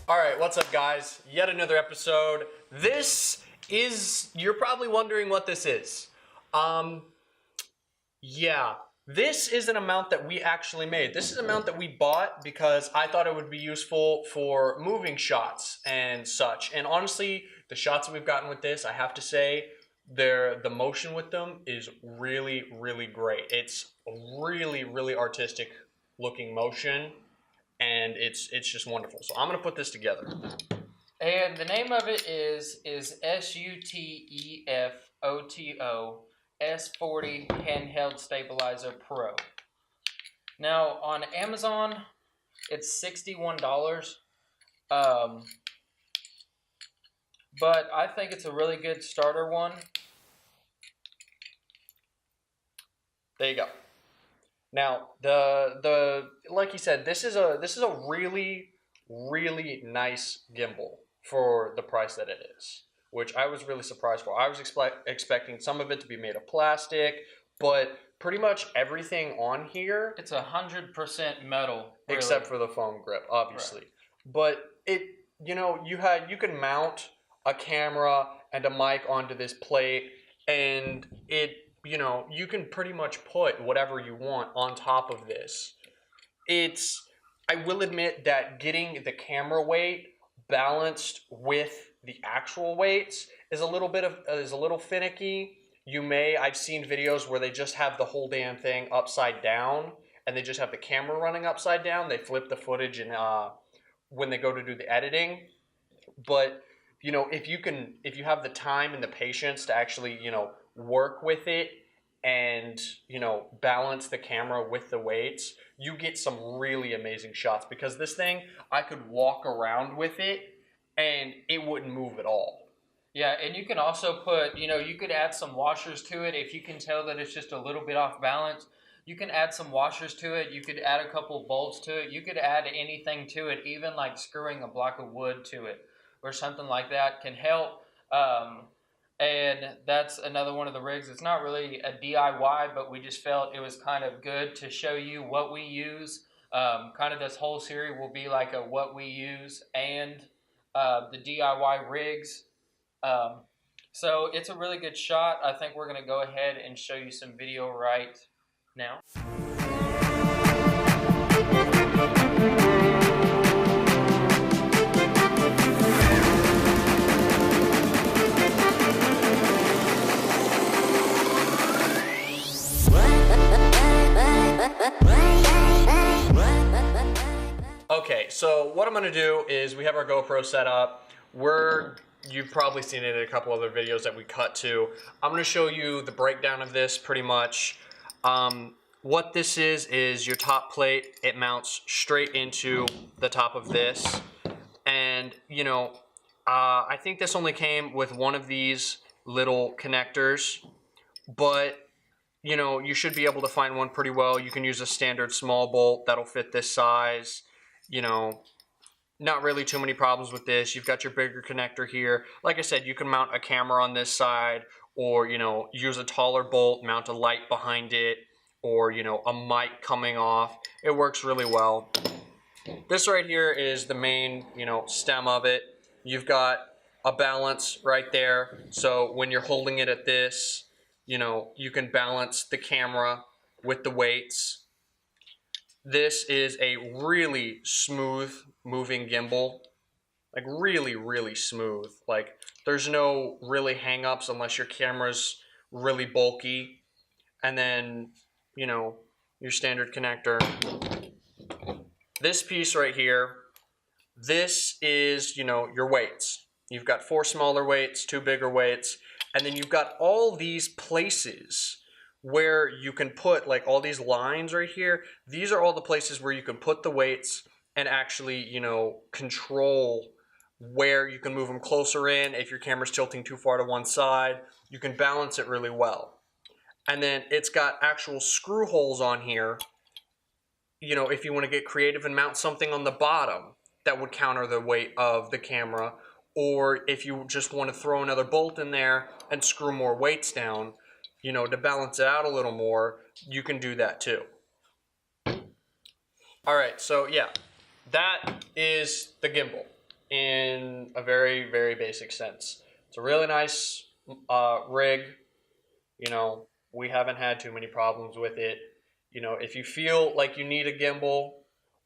Alright, what's up guys? Yet another episode. You're probably wondering what this is. Yeah, this is an amount that we actually made. This is an amount that we bought because I thought it would be useful for moving shots and such. And honestly, the shots that we've gotten with this, I have to say, the motion with them is really, really great. It's a really, really artistic looking motion, and it's just wonderful. So I'm gonna put this together. And the name of it is SUTEFOTO S40 Handheld Stabilizer Pro. Now on Amazon, it's $61. But I think it's a really good starter one. There you go. Now, the like you said, this is a really, really nice gimbal for the price that it is, which I was really surprised for. I was expecting some of it to be made of plastic, but pretty much everything on here, it's 100% metal, really. Except for the foam grip, obviously. Right. But it, you can mount a camera and a mic onto this plate, and it, you can pretty much put whatever you want on top of this. I will admit that getting the camera weight balanced with the actual weights is a little finicky. I've seen videos where they just have the whole damn thing upside down, and they just have the camera running upside down. They flip the footage and when they go to do the editing. But if you have the time and the patience to actually work with it and balance the camera with the weights, you get some really amazing shots, because this thing, I could walk around with it and it wouldn't move at all. Yeah, and you can also put, you could add some washers to it. If you can tell that it's just a little bit off balance, you can add some washers to it. You could add a couple bolts to it. You could add anything to it, even like screwing a block of wood to it or something like that can help. And that's another one of the rigs. It's not really a DIY, but we just felt it was kind of good to show you what we use. Kind of this whole series will be like a what we use and the DIY rigs. So it's a really good shot. I think we're going to go ahead and show you some video right now. Okay, so what I'm going to do is we have our GoPro set up. You've probably seen it in a couple other videos that we cut to. I'm going to show you the breakdown of this pretty much. What this is your top plate. It mounts straight into the top of this. And, I think this only came with one of these little connectors. But, you should be able to find one pretty well. You can use a standard small bolt that'll fit this size. Not really too many problems with this. You've got your bigger connector here. Like I said, you can mount a camera on this side, or, use a taller bolt, mount a light behind it, or, a mic coming off. It works really well. This right here is the main, stem of it. You've got a balance right there. So when you're holding it at this, you can balance the camera with the weights. This is a really smooth moving gimbal, like really, really smooth. Like there's no really hang-ups unless your camera's really bulky. And then, your standard connector. This piece right here, this is, your weights. You've got 4 smaller weights, 2 bigger weights, and then you've got all these places where you can put, like, all these lines right here. These are all the places where you can put the weights and actually, control where you can move them closer in. If your camera's tilting too far to one side, you can balance it really well. And then it's got actual screw holes on here, if you want to get creative and mount something on the bottom that would counter the weight of the camera, or if you just want to throw another bolt in there and screw more weights down. you know, to balance it out a little more, you can do that too. All right, so yeah, that is the gimbal in a very, very basic sense. It's a really nice rig. You know, we haven't had too many problems with it. You know, if you feel like you need a gimbal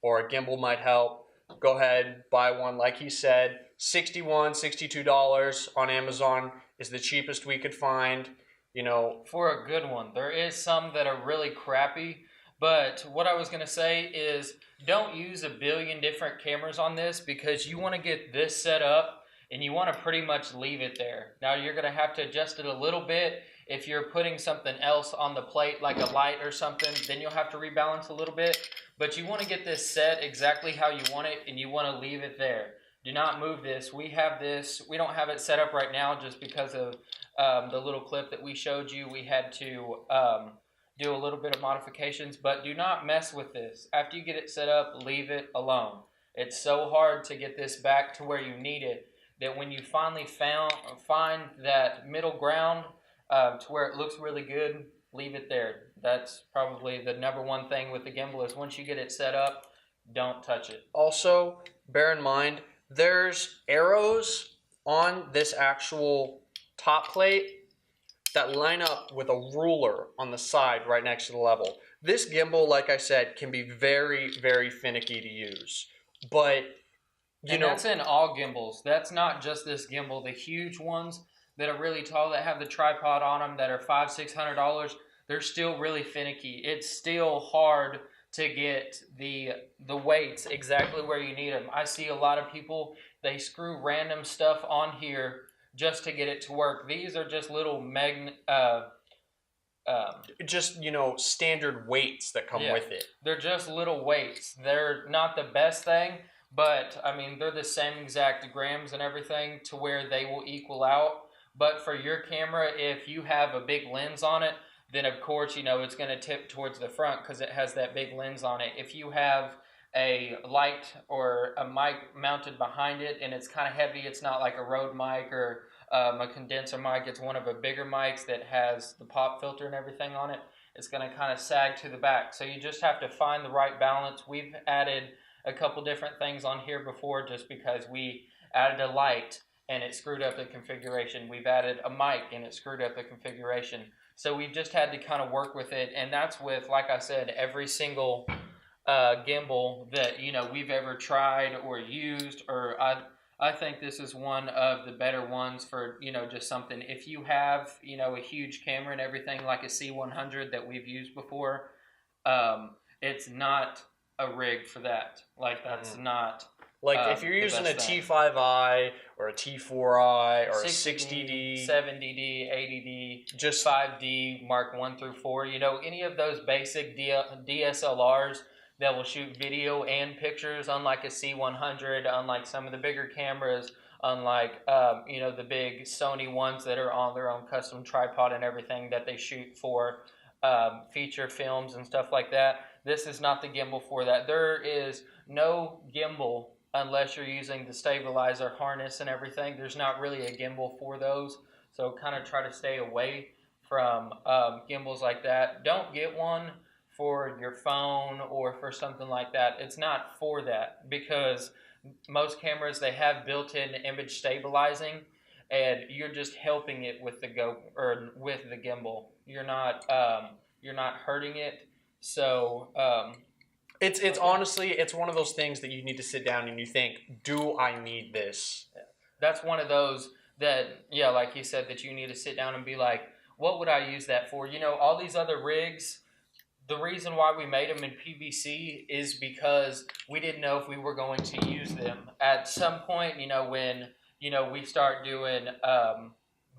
or a gimbal might help, go ahead, buy one. Like he said, $61, $62 on Amazon is the cheapest we could find. You know, for a good one. There is some that are really crappy, but what I was going to say is don't use a billion different cameras on this, because you want to get this set up and you want to pretty much leave it there. Now you're going to have to adjust it a little bit. If you're putting something else on the plate, like a light or something, then you'll have to rebalance a little bit. But you want to get this set exactly how you want it, and you want to leave it there. Do not move this. We have this. We don't have it set up right now just because of the little clip that we showed you. We had to do a little bit of modifications, but do not mess with this. After you get it set up, leave it alone. It's so hard to get this back to where you need it that when you finally find that middle ground to where it looks really good, leave it there. That's probably the number one thing with the gimbal is once you get it set up, don't touch it. also bear in mind there's arrows on this actual top plate that line up with a ruler on the side right next to the level. This gimbal, like I said, can be very, very finicky to use. But, you know, that's in all gimbals. That's not just this gimbal. The huge ones that are really tall, that have the tripod on them, that are $500-$600, they're still really finicky. It's still hard to get the weights exactly where you need them. I see a lot of people, they screw random stuff on here just to get it to work. These are just little just, you know, standard weights that come with it. They're just little weights. They're not the best thing, but I mean, they're the same exact grams and everything to where they will equal out. But for your camera, if you have a big lens on it, then of course, you know, it's going to tip towards the front because it has that big lens on it. If you have a light or a mic mounted behind it and it's kind of heavy, it's not like a Rode mic or a condenser mic, it's one of the bigger mics that has the pop filter and everything on it, it's going to kind of sag to the back. So you just have to find the right balance. We've added a couple different things on here before just because we added a light and it screwed up the configuration. We've added a mic and it screwed up the configuration. So we've just had to kind of work with it, and that's with, like I said, every single gimbal that, you know, we've ever tried or used. Or I think this is one of the better ones for, you know, just something. If you have, you know, a huge camera and everything like a C100 that we've used before, it's not a rig for that. Like, that's not... Like, if you're using a T5i or a T4i or a 60D, 70D, 80D, just 5D, Mark 1 through 4, you know, any of those basic DSLRs that will shoot video and pictures, unlike a C100, unlike some of the bigger cameras, unlike, you know, the big Sony ones that are on their own custom tripod and everything that they shoot for feature films and stuff like that. This is not the gimbal for that. There is no gimbal unless you're using the stabilizer harness and everything. There's not really a gimbal for those. So kind of try to stay away from gimbals like that. Don't get one for your phone or for something like that. It's not for that, because most cameras, they have built-in image stabilizing, and you're just helping it with the gimbal. You're not hurting it. So it's honestly, it's one of those things that you need to sit down and you think, do I need this? That's one of those that, yeah, like you said, that you need to sit down and be like, what would I use that for? You know, all these other rigs, the reason why we made them in PVC is because we didn't know if we were going to use them. At some point, you know, when, you know, we start doing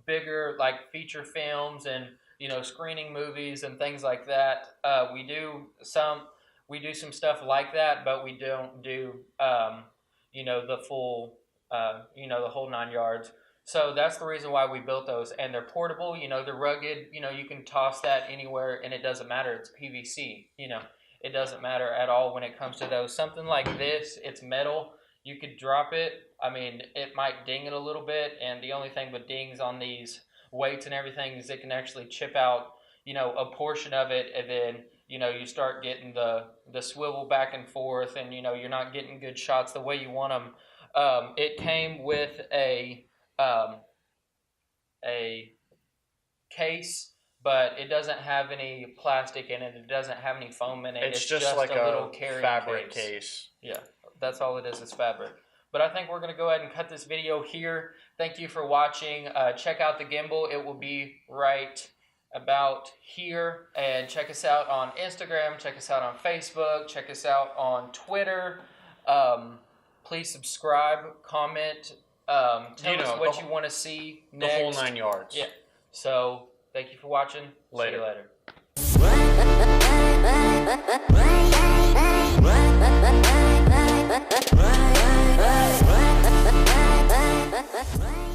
bigger, like, feature films and, you know, screening movies and things like that, we do some stuff like that, but we don't do, you know, the full, you know, the whole 9 yards. So that's the reason why we built those. And they're portable, you know, they're rugged, you know, you can toss that anywhere and it doesn't matter. It's PVC, you know, it doesn't matter at all when it comes to those. Something like this, it's metal, you could drop it. I mean, it might ding it a little bit, and the only thing with dings on these weights and everything is it can actually chip out, a portion of it, and then, you start getting the swivel back and forth, and, you're not getting good shots the way you want them. It came with a case, but it doesn't have any plastic in it. It doesn't have any foam in it. It's just like a little carrying fabric case. Yeah, that's all it is fabric. But I think we're going to go ahead and cut this video here. Thank you for watching. Check out the gimbal. It will be right about here. And check us out on Instagram. Check us out on Facebook. Check us out on Twitter. Please subscribe, comment, tell us what you want to see next. The whole 9 yards. Yeah. So, thank you for watching. Later. See you later.